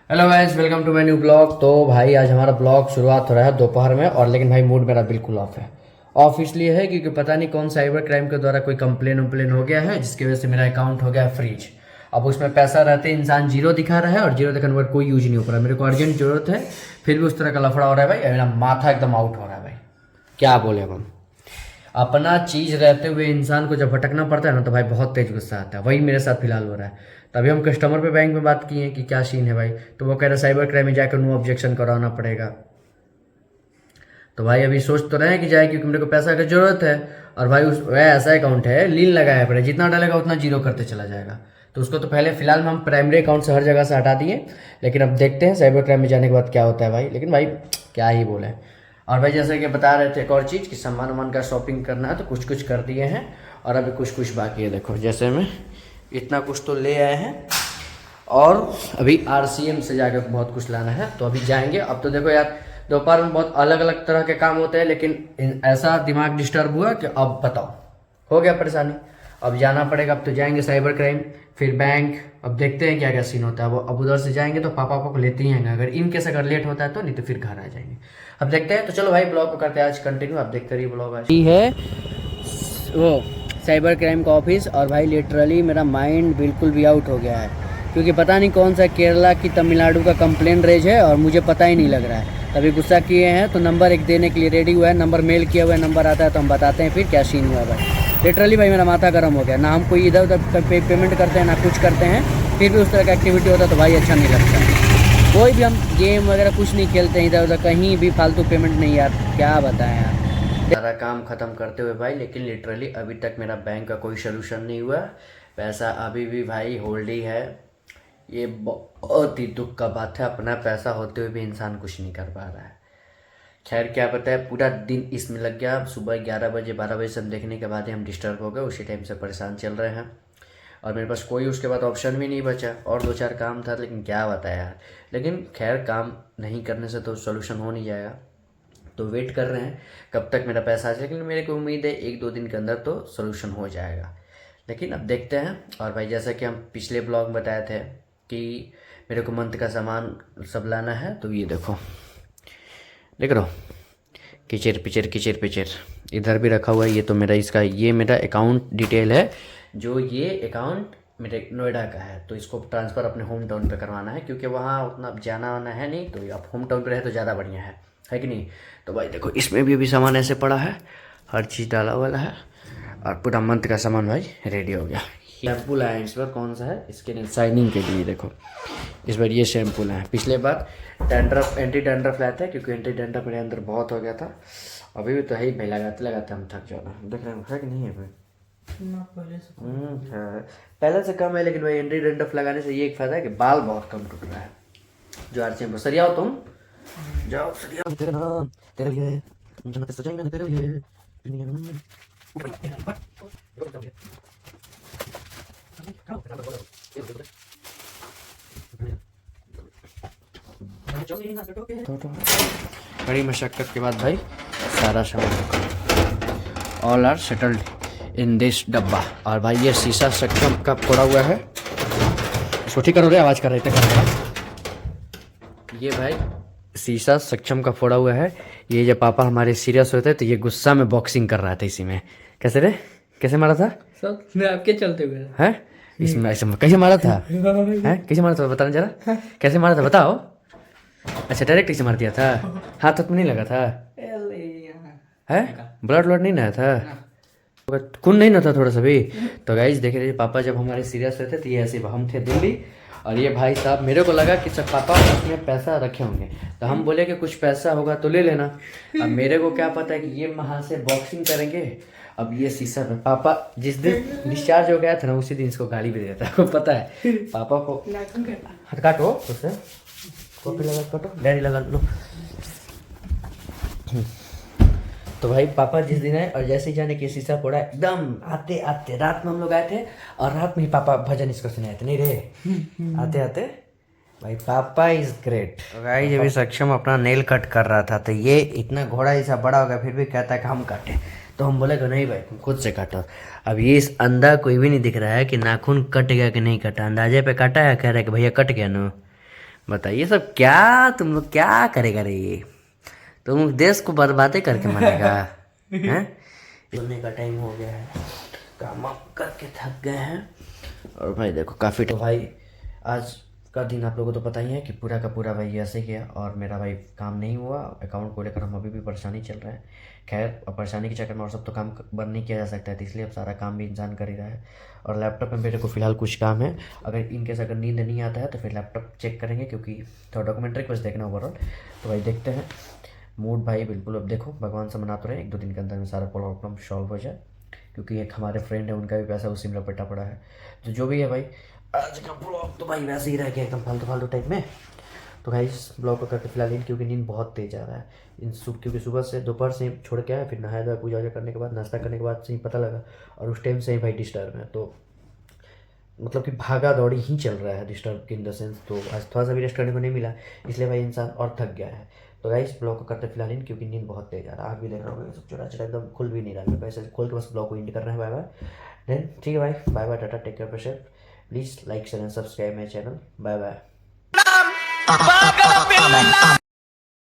Hello guys, welcome to my new blog. तो भाई आज हमारा ब्लॉग शुरुआत हो रहा है दोपहर में, और लेकिन भाई मूड मेरा बिल्कुल ऑफ है। ऑफ इसलिए है क्योंकि पता नहीं कौन साइबर क्राइम के द्वारा कोई कंप्लेन उम्प्लेन हो गया है, जिसकी वजह से मेरा अकाउंट हो गया फ्रीज। अब उसमें पैसा रहते इंसान जीरो दिखा रहा है, और जीरो दिखाने पर कोई यूज नहीं हो पा रहा। मेरे को अर्जेंट जरूरत है, फिर भी उस तरह का लफड़ा हो रहा है भाई। मेरा माथा एकदम आउट हो रहा है भाई, क्या बोले अब हम। अपना चीज रहते हुए इंसान को जब भटकना पड़ता है ना, तो भाई बहुत तेज गुस्सा आता है। वही मेरे साथ फिलहाल हो रहा है। तभी हम कस्टमर पे बैंक में बात किए हैं कि क्या सीन है भाई। तो वो कह रहे साइबर क्राइम में जाकर नो ऑब्जेक्शन कराना पड़ेगा। तो भाई अभी सोच तो रहे हैं कि जाए, क्योंकि मेरे को पैसा की जरूरत है। और भाई उस वह ऐसा अकाउंट है, लीन लगाया पड़े, जितना डालेगा उतना जीरो करते चला जाएगा। तो उसको तो पहले फिलहाल में हम प्राइमरी अकाउंट से हर जगह से हटा दिए। लेकिन अब देखते हैं साइबर क्राइम में जाने के बाद क्या होता है भाई। लेकिन भाई क्या ही बोले। और भाई जैसे कि बता रहे थे एक और चीज़ कि सामान वामान का शॉपिंग करना है, तो कुछ कुछ कर दिए हैं और अभी कुछ कुछ बाकी है। देखो जैसे में इतना कुछ तो ले आए हैं, और अभी RCM से जाकर बहुत कुछ लाना है, तो अभी जाएंगे। अब तो देखो यार, दोपहर में बहुत अलग अलग तरह के काम होते हैं, लेकिन ऐसा दिमाग डिस्टर्ब हुआ कि अब बताओ, हो गया परेशानी। अब जाना पड़ेगा। अब तो जाएंगे साइबर क्राइम, फिर बैंक। अब देखते हैं क्या क्या सीन होता है। वो अब उधर से जाएंगे तो पापा को लेते ही आएंगे, अगर इनकेस अगर लेट होता है तो, नहीं तो फिर घर आ जाएंगे। अब देखते हैं। तो चलो भाई ब्लॉग को करते हैं आज कंटिन्यू। आप देखते रहिए ब्लॉग। आज है वो साइबर क्राइम का ऑफिस, और भाई लिटरली मेरा माइंड बिल्कुल भी आउट हो गया है, क्योंकि पता नहीं कौन सा केरला की तमिलनाडु का कंप्लेन रेज है, और मुझे पता ही नहीं लग रहा है। तभी गुस्सा किए हैं, तो नंबर एक देने के लिए रेडी हुआ है। नंबर मेल किया हुआ है, नंबर आता है तो हम बताते हैं फिर क्या सीन हुआ है भाई। लिटरली भाई मेरा माथा गर्म हो गया। ना हम कोई इधर उधर पेमेंट करते हैं, ना कुछ करते हैं, फिर भी उस तरह का एक्टिविटी होता है तो भाई अच्छा नहीं लगता। कोई भी हम गेम वगैरह कुछ नहीं खेलते हैं इधर उधर, कहीं भी फालतू पेमेंट नहीं यार, क्या बताएं यार। सारा काम खत्म करते हुए भाई, लेकिन लिटरली अभी तक मेरा बैंक का कोई सोल्यूशन नहीं हुआ। पैसा अभी भी भाई होल्ड ही है। ये बहुत ही दुख का बात है, अपना पैसा होते हुए भी इंसान कुछ नहीं कर पा रहा है। खैर क्या पता है, पूरा दिन इसमें लग गया। सुबह 11 बजे 12 बजे से हम देखने के बाद ही हम डिस्टर्ब हो गए, उसी टाइम से परेशान चल रहे हैं। और मेरे पास कोई उसके बाद ऑप्शन भी नहीं बचा, और दो चार काम था, लेकिन क्या बताया यार। लेकिन खैर काम नहीं करने से तो सोल्यूशन हो नहीं जाएगा, तो वेट कर रहे हैं कब तक मेरा पैसा आ जाए। लेकिन मेरे को उम्मीद है 1-2 दिन के अंदर तो सोल्यूशन हो जाएगा। लेकिन अब देखते हैं। और भाई जैसा कि हम पिछले ब्लॉग में बताए थे कि मेरे को मंथ का सामान सब लाना है, तो ये देखो देख रहे हो, किचर पिचर किचर पिचर इधर भी रखा हुआ है। ये तो मेरा इसका, ये मेरा अकाउंट डिटेल है। जो ये अकाउंट मेरे नोएडा का है, तो इसको ट्रांसफ़र अपने होम टाउन पे करवाना है, क्योंकि वहाँ उतना जाना वाना है नहीं। तो आप होम टाउन पे रहे तो ज़्यादा बढ़िया है कि नहीं। तो भाई देखो इसमें भी अभी सामान ऐसे पड़ा है, हर चीज़ डाला वाला है, और पूरा मंथ का सामान भाई रेडी हो गया। शैम्पू लाया है इस बार, कौन सा है, इसके शाइनिंग के लिए। देखो इस बार ये शैम्पू लाया है। पिछले बार डैंड्रफ एंटी डैंड्रफ लाया था, क्योंकि एंटी डैंड्रफ मेरे अंदर बहुत हो गया था। अभी भी तो है ही भाई, लगाते लगाते हम थक जाना। देख रहे हैं कि नहीं है भाई, पहले से कम है। लेकिन भाई एंटी डैंड्रफ लगाने से ये एक फायदा है कि बाल बहुत कम टूट रहा है। जो RCM सरियाओ, तुम जाओ सरियाओ, तेरे नाम तेरे लिए जन्नत सजाई मैंने तेरे लिए। बड़ी मशक्कत के बाद भाई सारा सामान all are settled in this डब्बा। और भाई ये शीशा सक्षम का फोड़ा हुआ है, इसको ठीक करो रे, आवाज़ कर रहे थे। ये भाई शीशा सक्षम का फोड़ा हुआ है। ये जब पापा हमारे सीरियस होते तो ये गुस्सा में बॉक्सिंग कर रहा था इसी में। कैसे रे, कैसे मारा था सब मैं आपके चलते हुए है इसमें, ऐसे कैसे मारा था है, कैसे मारा था बताना जरा, कैसे मारा था बताओ। अच्छा डायरेक्ट इसे मार दिया था, हाथ में नहीं लगा था है, ब्लड व्लड नहीं ना था, खून नहीं ना था थोड़ा सा भी। तो गाइस देख रहे पापा जब हमारे सीरियस रहते तो ये ऐसे हम थे दिल्ली, और ये भाई साहब मेरे को लगा कि सब पापा उसमें पैसा रखे होंगे, तो हम बोले कि कुछ पैसा होगा तो ले लेना। अब मेरे को क्या पता है कि ये वहाँ से बॉक्सिंग करेंगे। अब ये शीशा में पापा जिस दिन डिस्चार्ज हो गया था ना, उसी दिन इसको गाली भी देता है। आपको पता है पापा को हाथ काटो उससे, कॉपी लगा काटो, डायरी लगा लो। तो भाई पापा जिस दिन है, और जैसे ही जाने की शीशा पड़ा एकदम आते आते, रात में हम लोग आए थे, और रात में ही पापा भजन इसको सुनाए थे, नहीं रे आते आते भाई पापा इज ग्रेट। तो भाई जब भी सक्षम अपना नेल कट कर रहा था, तो ये इतना घोड़ा जैसा बड़ा हो गया, फिर भी कहता है कि हम काटे। तो हम बोले कि नहीं भाई तुम खुद से काटो। अब ये इस अंधा कोई भी नहीं दिख रहा है कि नाखून कट गया कि नहीं कटा, अंदाजे पे काटा है, कह रहा है कि भैया कट गया ना। बताइए सब, क्या तुम लोग क्या करेगा रे ये? तुम देश को बर्बादे करके मानेगा हैं? सोने का टाइम हो गया है, काम वाम करके थक गए हैं। और भाई देखो काफ़ी तो भाई आज का दिन आप लोगों को तो पता ही है कि पूरा का पूरा भाई ऐसे गया और मेरा भाई काम नहीं हुआ। अकाउंट को लेकर हम अभी भी परेशानी चल रहा है। खैर अब परेशानी के चक्कर में और सब तो काम बंद नहीं किया जा सकता है, तो इसलिए अब सारा काम भी इंसान कर ही रहा है। और लैपटॉप में मेरे को फ़िलहाल कुछ काम है, अगर इनकेस अगर नींद नहीं आता है तो फिर लैपटॉप चेक करेंगे, क्योंकि थोड़ा डॉक्यूमेंट्री कुछ देखना ओवरऑल। तो भाई देखते हैं। मूड भाई बिल्कुल, अब देखो भगवान से मना तो रहे 1-2 दिन के अंदर में सारा प्रॉब्लम सॉल्व हो जाए, क्योंकि एक हमारे फ्रेंड है उनका भी पैसा उसी में लपेटा पड़ा है। तो जो भी है भाई, आज का ब्लॉग तो भाई वैसे ही रह गया एकदम फालतू फालतू टाइप में। तो भाई इस ब्लॉग को करके फिलहाल इन, क्योंकि नींद बहुत तेज आ रहा है क्योंकि सुबह से दोपहर से छोड़ के आया, फिर नहाया धोया पूजा वूजा करने के बाद नाश्ता करने के बाद से ही पता लगा, और उस टाइम से ही भाई डिस्टर्ब है। तो मतलब कि भागा दौड़ी ही चल रहा है, डिस्टर्ब इन द सेंस। तो आज थोड़ा सा भी रेस्ट करने को नहीं मिला, इसलिए भाई इंसान और थक गया है। तो गाइस ब्लॉग को करते फिलहाल इन, क्योंकि नींद बहुत तेज आ रहा है। आप भी देख रहे हो सब चुरा चुरा एकदम खुल भी नहीं रहा है, पैसे खोल के बस ब्लॉग को एंड कर रहे हैं। बाय बाय देन, ठीक है भाई, bye bye, tata, take care, patient. Please like share and subscribe my channel. Bye bye.